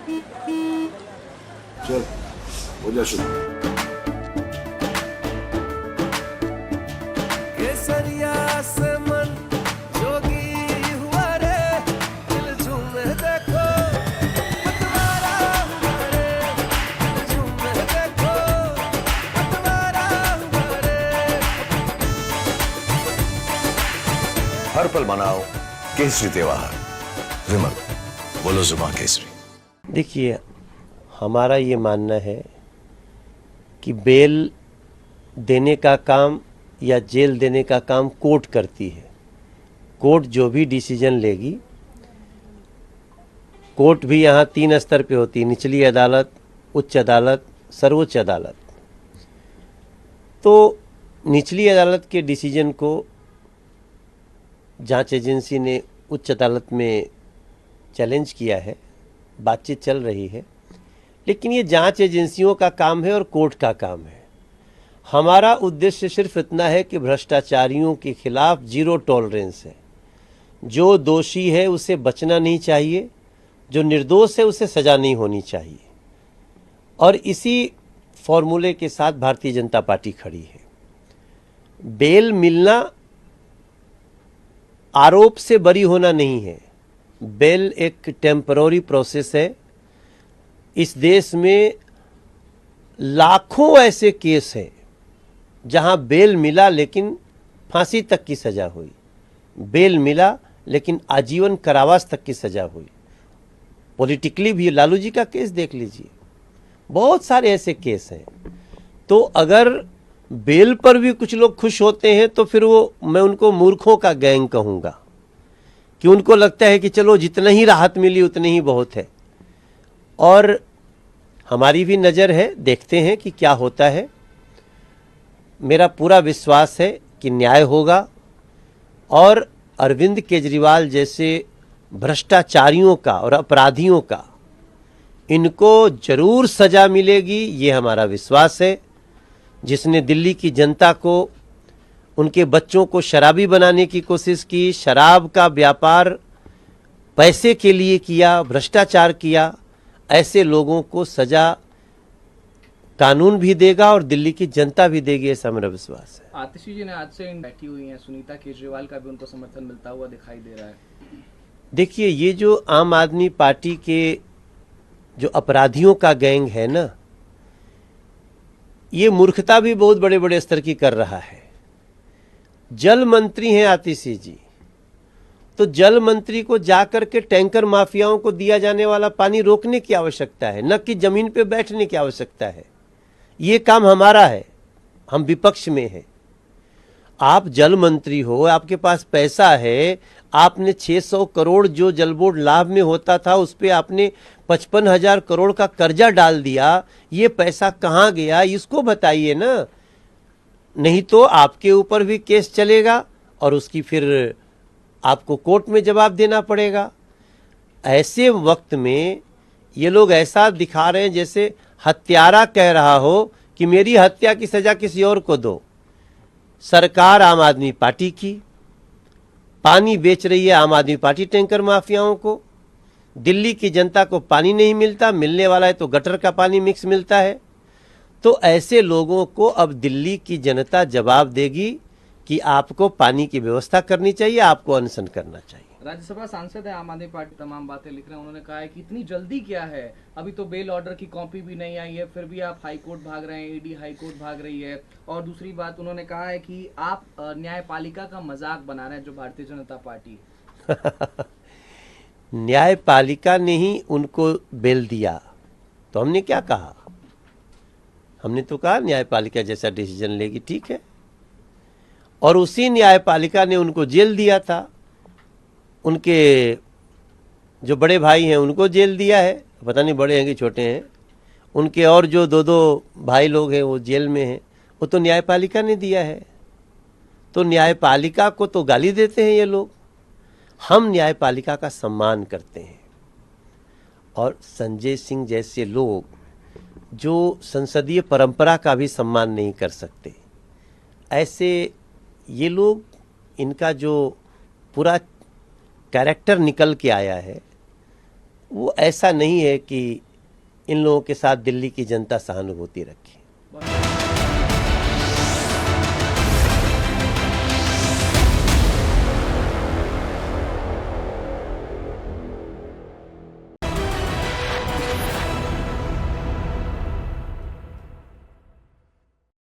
चल हो जा शुरू। केसरिया से मन जोगी हुआ रे, दिल झूमे देखो पतवारा हुआ रे, दिल झूमे देखो पतवारा हुआ रे। हर पल मनाओ केसरी त्योहार। विमल बोलो जुबान केसरी। देखिए, हमारा ये मानना है कि बेल देने का काम या जेल देने का काम कोर्ट करती है। कोर्ट जो भी डिसीजन लेगी, कोर्ट भी यहाँ 3 स्तर पे होती है, निचली अदालत, उच्च अदालत, सर्वोच्च अदालत। तो निचली अदालत के डिसीजन को जांच एजेंसी ने उच्च अदालत में चैलेंज किया है, बातचीत चल रही है, लेकिन ये जांच एजेंसियों का काम है और कोर्ट का काम है। हमारा उद्देश्य सिर्फ इतना है कि भ्रष्टाचारियों के खिलाफ जीरो टॉलरेंस है। जो दोषी है उसे बचना नहीं चाहिए, जो निर्दोष है उसे सजा नहीं होनी चाहिए। और इसी फॉर्मूले के साथ भारतीय जनता पार्टी खड़ी है। बेल मिलना आरोप से बरी होना नहीं है। बेल एक टेम्पररी प्रोसेस है। इस देश में लाखों ऐसे केस हैं जहां बेल मिला लेकिन फांसी तक की सजा हुई, बेल मिला लेकिन आजीवन कारावास तक की सजा हुई। पॉलिटिकली भी लालू जी का केस देख लीजिए, बहुत सारे ऐसे केस हैं। तो अगर बेल पर भी कुछ लोग खुश होते हैं तो फिर वो, मैं उनको मूर्खों का गैंग कहूँगा, कि उनको लगता है कि चलो जितना ही राहत मिली उतनी ही बहुत है। और हमारी भी नज़र है, देखते हैं कि क्या होता है। मेरा पूरा विश्वास है कि न्याय होगा और अरविंद केजरीवाल जैसे भ्रष्टाचारियों का और अपराधियों का, इनको जरूर सजा मिलेगी, ये हमारा विश्वास है। जिसने दिल्ली की जनता को, उनके बच्चों को शराबी बनाने की कोशिश की, शराब का व्यापार पैसे के लिए किया, भ्रष्टाचार किया, ऐसे लोगों को सजा कानून भी देगा और दिल्ली की जनता भी देगी, ऐसा मेरा विश्वास है। आतिशी जी ने आज से बैठी हुई हैं, सुनीता केजरीवाल का भी उनको समर्थन मिलता हुआ दिखाई दे रहा है। देखिए, ये जो आम आदमी पार्टी के जो अपराधियों का गैंग है ना, ये मूर्खता भी बहुत बड़े बड़े स्तर की कर रहा है। जल मंत्री हैं आतिशी जी, तो जल मंत्री को जाकर के टैंकर माफियाओं को दिया जाने वाला पानी रोकने की आवश्यकता है, न कि जमीन पे बैठने की आवश्यकता है। ये काम हमारा है, हम विपक्ष में हैं। आप जल मंत्री हो, आपके पास पैसा है, आपने 600 करोड़ जो जल बोर्ड लाभ में होता था उस पे आपने 55,000 करोड़ का कर्जा डाल दिया। ये पैसा कहाँ गया, इसको बताइए ना, नहीं तो आपके ऊपर भी केस चलेगा और उसकी फिर आपको कोर्ट में जवाब देना पड़ेगा। ऐसे वक्त में ये लोग ऐसा दिखा रहे हैं जैसे हत्यारा कह रहा हो कि मेरी हत्या की सजा किसी और को दो। सरकार आम आदमी पार्टी की, पानी बेच रही है आम आदमी पार्टी टैंकर माफियाओं को। दिल्ली की जनता को पानी नहीं मिलता, मिलने वाला है तो गटर का पानी मिक्स मिलता है। तो ऐसे लोगों को अब दिल्ली की जनता जवाब देगी कि आपको पानी की व्यवस्था करनी चाहिए, आपको अनशन करना चाहिए। राज्यसभा सांसद है आम आदमी पार्टी, तमाम बातें लिख रहे हैं। उन्होंने कहा है कि इतनी जल्दी क्या है, अभी तो बेल ऑर्डर की कॉपी भी नहीं आई है, फिर भी आप हाई कोर्ट भाग रहे हैं, ईडी हाई कोर्ट भाग रही है। और दूसरी बात उन्होंने कहा है कि आप न्यायपालिका का मजाक बना रहे हैं, जो भारतीय जनता पार्टी न्यायपालिका ने ही उनको बेल दिया, तो हमने क्या कहा? हमने तो कहा न्यायपालिका जैसा डिसीजन लेगी ठीक है। और उसी न्यायपालिका ने उनको जेल दिया था। उनके जो बड़े भाई हैं उनको जेल दिया है, पता नहीं बड़े हैं कि छोटे हैं। उनके और जो दो भाई लोग हैं वो जेल में हैं, वो तो न्यायपालिका ने दिया है। तो न्यायपालिका को तो गाली देते हैं ये लोग। हम न्यायपालिका का सम्मान करते हैं। और संजय सिंह जैसे लोग जो संसदीय परंपरा का भी सम्मान नहीं कर सकते, ऐसे ये लोग, इनका जो पूरा कैरेक्टर निकल के आया है वो ऐसा नहीं है कि इन लोगों के साथ दिल्ली की जनता सहानुभूति रखे।